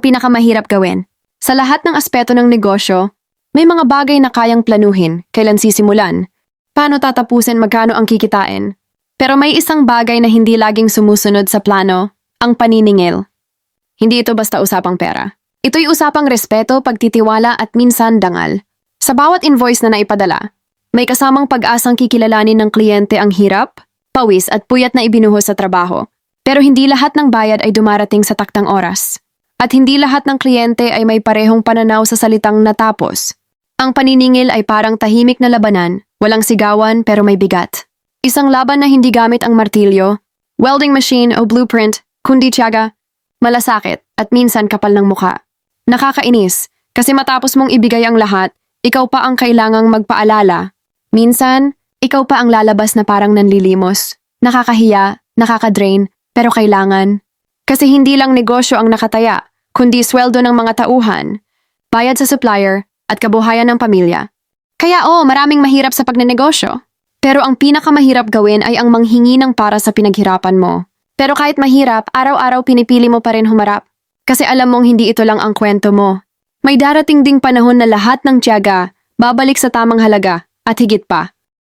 ang pinakamahirap gawin. Sa lahat ng aspeto ng negosyo, may mga bagay na kayang planuhin, kailan sisimulan, paano tatapusin, magkano ang kikitain. Pero may isang bagay na hindi laging sumusunod sa plano, ang paniningil. Hindi ito basta usapang pera. Ito'y usapang respeto, pagtitiwala at minsan dangal. Sa bawat invoice na naipadala, may kasamang pag-asang kikilalanin ng kliyente ang hirap, pawis at puyat na ibinuhos sa trabaho. Pero hindi lahat ng bayad ay dumarating sa taktang oras. At hindi lahat ng kliyente ay may parehong pananaw sa salitang natapos. Ang paniningil ay parang tahimik na labanan, walang sigawan pero may bigat. Isang laban na hindi gamit ang martilyo, welding machine o blueprint, kundi tiyaga, malasakit at minsan kapal ng muka. Nakakainis, kasi matapos mong ibigay ang lahat, ikaw pa ang kailangang magpaalala. Minsan, ikaw pa ang lalabas na parang nanlilimos. Nakakahiya, nakakadrain, pero kailangan. Kasi hindi lang negosyo ang nakataya, kundi sweldo ng mga tauhan, bayad sa supplier, at kabuhayan ng pamilya. Kaya maraming mahirap sa pagnenegosyo. Pero ang pinakamahirap gawin ay ang manghingi ng para sa pinaghirapan mo. Pero kahit mahirap, araw-araw pinipili mo pa rin humarap. Kasi alam mong hindi ito lang ang kwento mo. May darating ding panahon na lahat ng tiyaga babalik sa tamang halaga at higit pa.